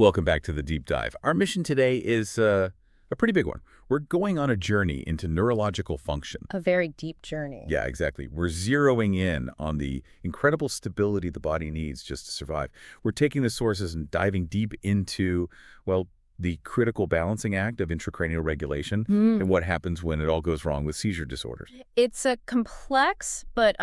Welcome back to the deep dive. Our mission today is a pretty big one. We're going on a journey into neurological function. A very deep journey. Yeah, exactly. We're zeroing in on the incredible stability the body needs just to survive. We're taking the sources and diving deep into, well, the critical balancing act of intracranial regulation and what happens when it all goes wrong with seizure disorders. It's a complex but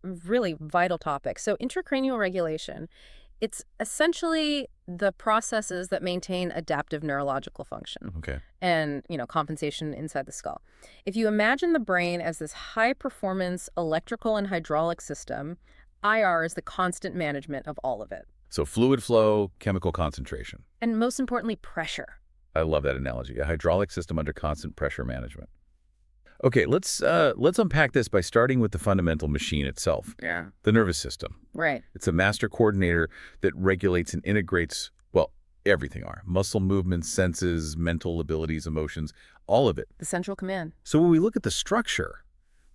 really vital topic. So intracranial regulation, it's essentially the processes that maintain adaptive neurological function Okay. and, compensation inside the skull. If you imagine the brain as this high-performance electrical and hydraulic system, IR is the constant management of all of it. So fluid flow, chemical concentration. And most importantly, pressure. I love that analogy. A hydraulic system under constant pressure management. Okay, let's unpack this by starting with the fundamental machine itself. Yeah. The nervous system. Right. It's a master coordinator that regulates and integrates, well, everything are. Muscle movements, senses, mental abilities, emotions, all of it. The central command. So when we look at the structure,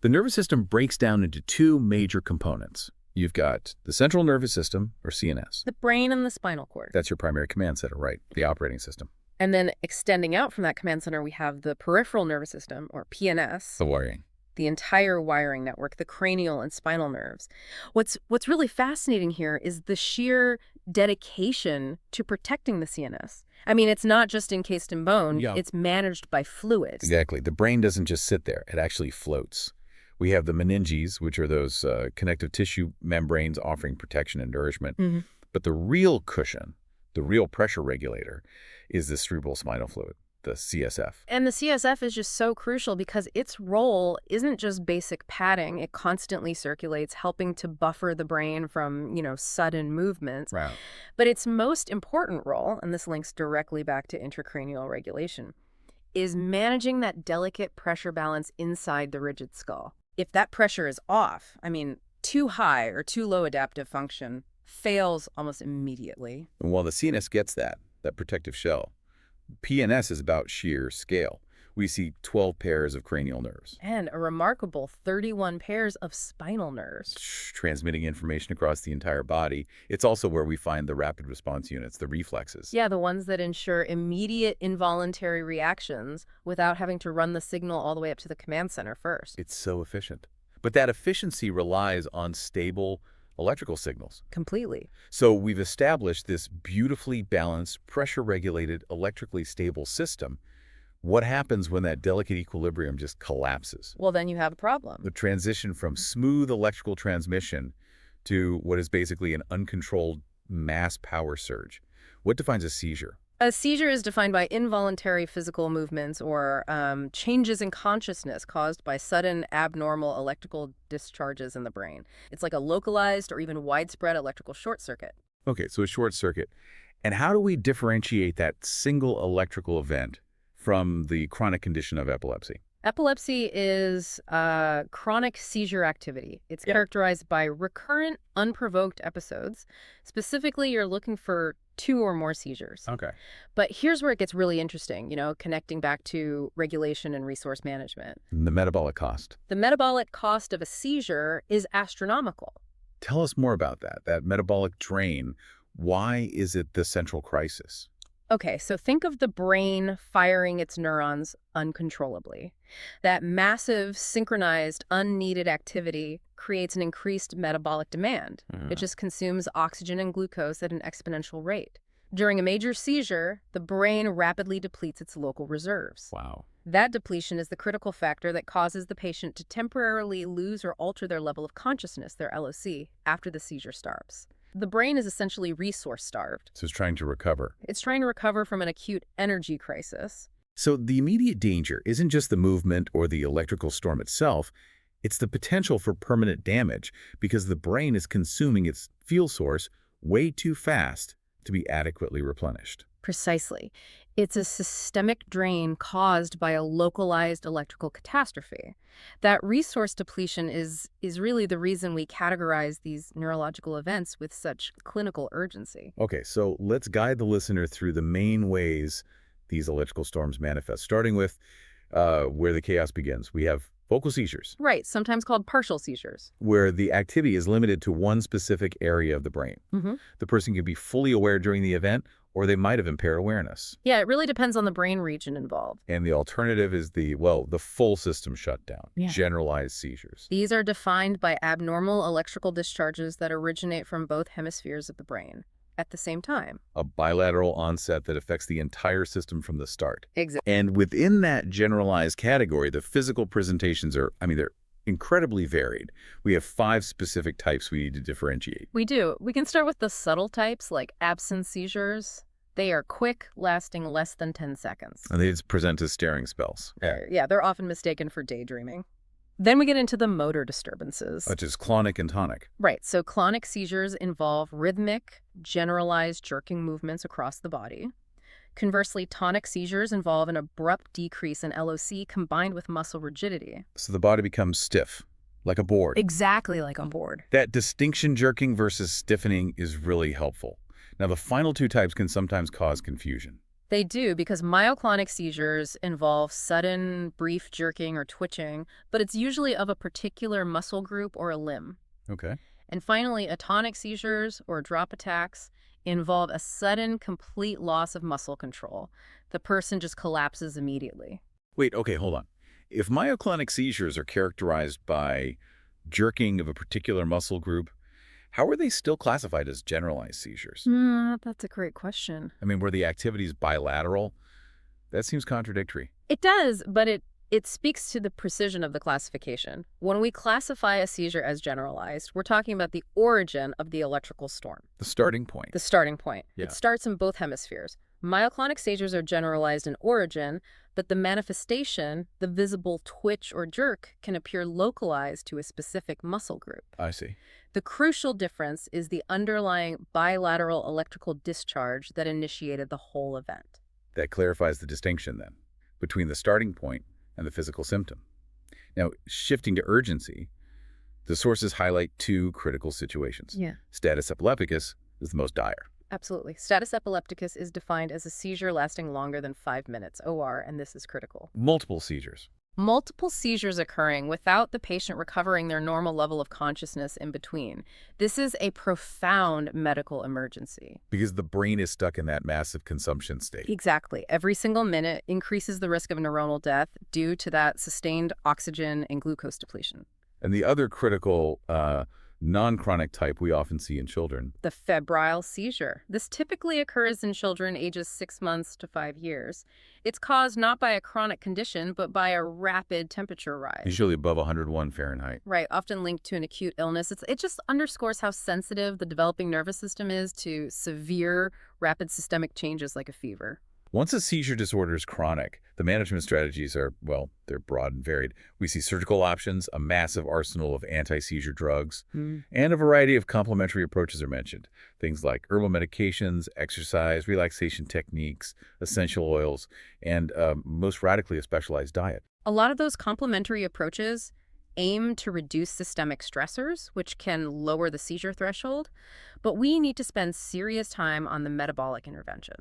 the nervous system breaks down into two major components. You've got the central nervous system, or CNS. The brain and the spinal cord. That's your primary command center, right? The operating system. And then extending out from that command center, we have the peripheral nervous system, or PNS. The wiring. The entire wiring network, the cranial and spinal nerves. What's really fascinating here is the sheer dedication to protecting the CNS. I mean, it's not just encased in bone, it's managed by fluid. Exactly. The brain doesn't just sit there. It actually floats. We have the meninges, which are those connective tissue membranes offering protection and nourishment. But the real cushion, the real pressure regulator, is the cerebral spinal fluid, the CSF. And the CSF is just so crucial because its role isn't just basic padding. It constantly circulates, helping to buffer the brain from, sudden movements. Right. But its most important role, and this links directly back to intracranial regulation, is managing that delicate pressure balance inside the rigid skull. If that pressure is off, too high or too low adaptive function fails almost immediately. And while the CNS gets that protective shell, PNS is about sheer scale. We see 12 pairs of cranial nerves. And a remarkable 31 pairs of spinal nerves. Transmitting information across the entire body. It's also where we find the rapid response units, the reflexes. Yeah, the ones that ensure immediate involuntary reactions without having to run the signal all the way up to the command center first. It's so efficient. But that efficiency relies on stable electrical signals. Completely. So we've established this beautifully balanced, pressure-regulated, electrically stable system. What happens when that delicate equilibrium just collapses? Well, then you have a problem. The transition from smooth electrical transmission to what is basically an uncontrolled mass power surge. What defines a seizure? A seizure is defined by involuntary physical movements or changes in consciousness caused by sudden abnormal electrical discharges in the brain. It's like a localized or even widespread electrical short circuit. Okay, so a short circuit. And how do we differentiate that single electrical event from the chronic condition of epilepsy? Epilepsy is chronic seizure activity. It's characterized by recurrent, unprovoked episodes. Specifically, you're looking for 2 or more seizures. Okay. But here's where it gets really interesting, connecting back to regulation and resource management. The metabolic cost. The metabolic cost of a seizure is astronomical. Tell us more about that metabolic drain. Why is it the central crisis? Okay, so think of the brain firing its neurons uncontrollably. That massive, synchronized, unneeded activity creates an increased metabolic demand. It just consumes oxygen and glucose at an exponential rate. During a major seizure, the brain rapidly depletes its local reserves. Wow. That depletion is the critical factor that causes the patient to temporarily lose or alter their level of consciousness, their LOC, after the seizure starts. The brain is essentially resource-starved. So it's trying to recover. It's trying to recover from an acute energy crisis. So the immediate danger isn't just the movement or the electrical storm itself, it's the potential for permanent damage because the brain is consuming its fuel source way too fast to be adequately replenished. Precisely. It's a systemic drain caused by a localized electrical catastrophe. That resource depletion is really the reason we categorize these neurological events with such clinical urgency. Okay, so let's guide the listener through the main ways these electrical storms manifest, starting with where the chaos begins. We have focal seizures. Right, sometimes called partial seizures. Where the activity is limited to one specific area of the brain. The person can be fully aware during the event, or they might have impaired awareness. Yeah, it really depends on the brain region involved. And the alternative is the full system shutdown, Yeah. generalized seizures. These are defined by abnormal electrical discharges that originate from both hemispheres of the brain at the same time. A bilateral onset that affects the entire system from the start. Exactly. And within that generalized category, the physical presentations are, they're incredibly varied. We have 5 specific types we need to differentiate. We do. We can start with the subtle types like absence seizures. They are quick, lasting less than 10 seconds. And they just present as staring spells. Yeah, they're often mistaken for daydreaming. Then we get into the motor disturbances. Such as clonic and tonic. Right, so clonic seizures involve rhythmic, generalized jerking movements across the body. Conversely, tonic seizures involve an abrupt decrease in LOC combined with muscle rigidity. So the body becomes stiff, like a board. Exactly like on board. That distinction, jerking versus stiffening, is really helpful. Now, the final 2 types can sometimes cause confusion. They do, because myoclonic seizures involve sudden, brief jerking or twitching, but it's usually of a particular muscle group or a limb. Okay. And finally, atonic seizures or drop attacks involve a sudden, complete loss of muscle control. The person just collapses immediately. Wait, okay, hold on. If myoclonic seizures are characterized by jerking of a particular muscle group, how are they still classified as generalized seizures? That's a great question. Were the activities bilateral? That seems contradictory. It does, but it speaks to the precision of the classification. When we classify a seizure as generalized, we're talking about the origin of the electrical storm. The starting point. The starting point. Yeah. It starts in both hemispheres. Myoclonic seizures are generalized in origin, but the manifestation, the visible twitch or jerk, can appear localized to a specific muscle group. I see. The crucial difference is the underlying bilateral electrical discharge that initiated the whole event. That clarifies the distinction, then, between the starting point and the physical symptom. Now, shifting to urgency, the sources highlight 2 critical situations. Yeah. Status epilepticus is the most dire. Absolutely. Status epilepticus is defined as a seizure lasting longer than 5 minutes, OR, and this is critical. Multiple seizures. Multiple seizures occurring without the patient recovering their normal level of consciousness in between. This is a profound medical emergency. Because the brain is stuck in that massive consumption state. Exactly. Every single minute increases the risk of neuronal death due to that sustained oxygen and glucose depletion. And the other critical non-chronic type we often see in children. The febrile seizure. This typically occurs in children ages 6 months to 5 years. It's caused not by a chronic condition, but by a rapid temperature rise. Usually above 101 Fahrenheit. Right, often linked to an acute illness. It just underscores how sensitive the developing nervous system is to severe, rapid systemic changes like a fever. Once a seizure disorder is chronic, the management strategies are, they're broad and varied. We see surgical options, a massive arsenal of anti-seizure drugs, and a variety of complementary approaches are mentioned. Things like herbal medications, exercise, relaxation techniques, essential oils, and most radically, a specialized diet. A lot of those complementary approaches aim to reduce systemic stressors, which can lower the seizure threshold, but we need to spend serious time on the metabolic intervention.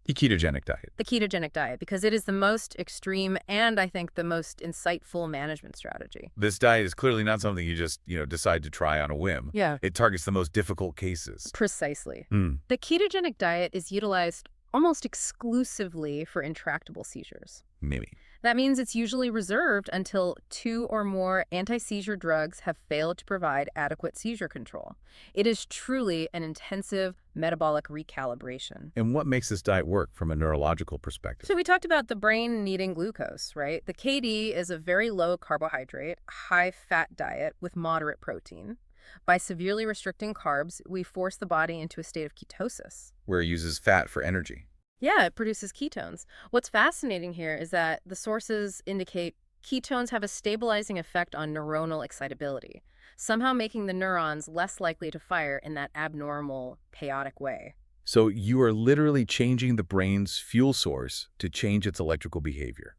The ketogenic diet. The ketogenic diet, because it is the most extreme and I think the most insightful management strategy. This diet is clearly not something you just, decide to try on a whim. Yeah. It targets the most difficult cases. Precisely. The ketogenic diet is utilized almost exclusively for intractable seizures. Maybe. That means it's usually reserved until 2 or more anti-seizure drugs have failed to provide adequate seizure control. It is truly an intensive metabolic recalibration. And what makes this diet work from a neurological perspective? So we talked about the brain needing glucose, right? The KD is a very low carbohydrate, high fat diet with moderate protein. By severely restricting carbs, we force the body into a state of ketosis, where it uses fat for energy. Yeah, it produces ketones. What's fascinating here is that the sources indicate ketones have a stabilizing effect on neuronal excitability, somehow making the neurons less likely to fire in that abnormal, chaotic way. So you are literally changing the brain's fuel source to change its electrical behavior.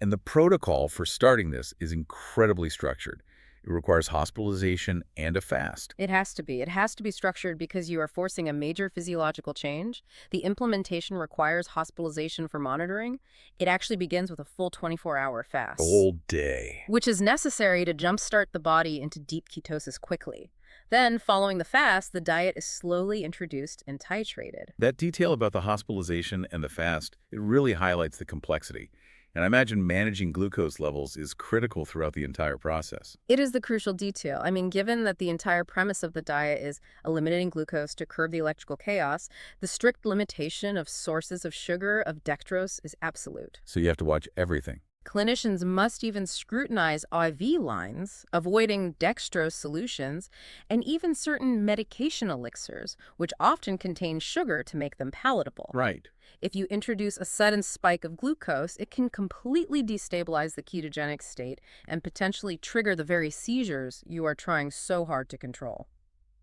And the protocol for starting this is incredibly structured. It requires hospitalization and a fast. It has to be. It has to be structured because you are forcing a major physiological change. The implementation requires hospitalization for monitoring. It actually begins with a full 24-hour fast. All day. Which is necessary to jumpstart the body into deep ketosis quickly. Then, following the fast, the diet is slowly introduced and titrated. That detail about the hospitalization and the fast, it really highlights the complexity. And I imagine managing glucose levels is critical throughout the entire process. It is the crucial detail. I mean, given that the entire premise of the diet is eliminating glucose to curb the electrical chaos, the strict limitation of sources of sugar, of dextrose, is absolute. So you have to watch everything. Clinicians must even scrutinize IV lines, avoiding dextrose solutions, and even certain medication elixirs, which often contain sugar to make them palatable. Right. If you introduce a sudden spike of glucose, it can completely destabilize the ketogenic state and potentially trigger the very seizures you are trying so hard to control.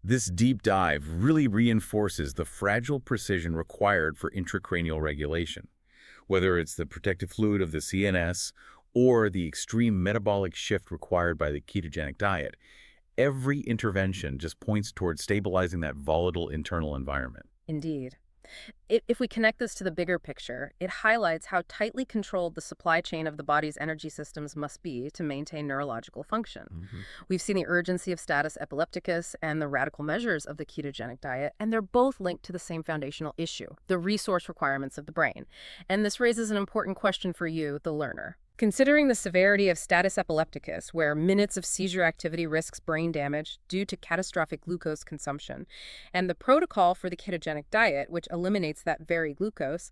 This deep dive really reinforces the fragile precision required for intracranial regulation. Whether it's the protective fluid of the CNS or the extreme metabolic shift required by the ketogenic diet, every intervention just points towards stabilizing that volatile internal environment. Indeed. If we connect this to the bigger picture, it highlights how tightly controlled the supply chain of the body's energy systems must be to maintain neurological function. We've seen the urgency of status epilepticus and the radical measures of the ketogenic diet, and they're both linked to the same foundational issue, the resource requirements of the brain. And this raises an important question for you, the learner. Considering the severity of status epilepticus, where minutes of seizure activity risks brain damage due to catastrophic glucose consumption, and the protocol for the ketogenic diet, which eliminates that very glucose,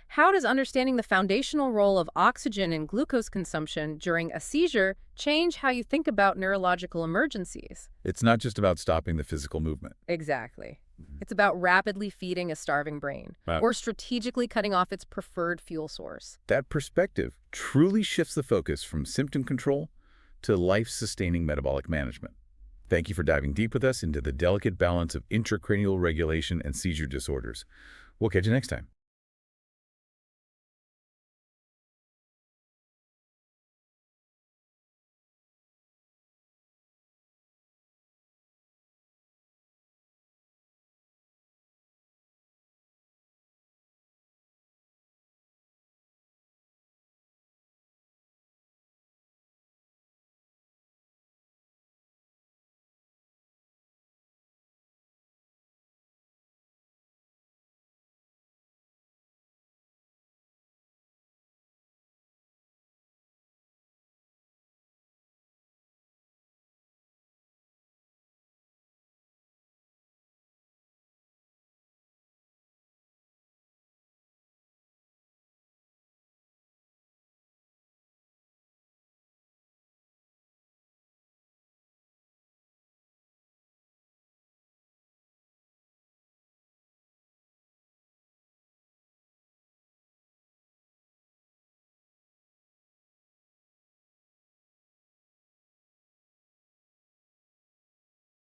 how does understanding the foundational role of oxygen in glucose consumption during a seizure change how you think about neurological emergencies? It's not just about stopping the physical movement. Exactly. It's about rapidly feeding a starving brain, Wow. or strategically cutting off its preferred fuel source. That perspective truly shifts the focus from symptom control to life-sustaining metabolic management. Thank you for diving deep with us into the delicate balance of intracranial regulation and seizure disorders. We'll catch you next time.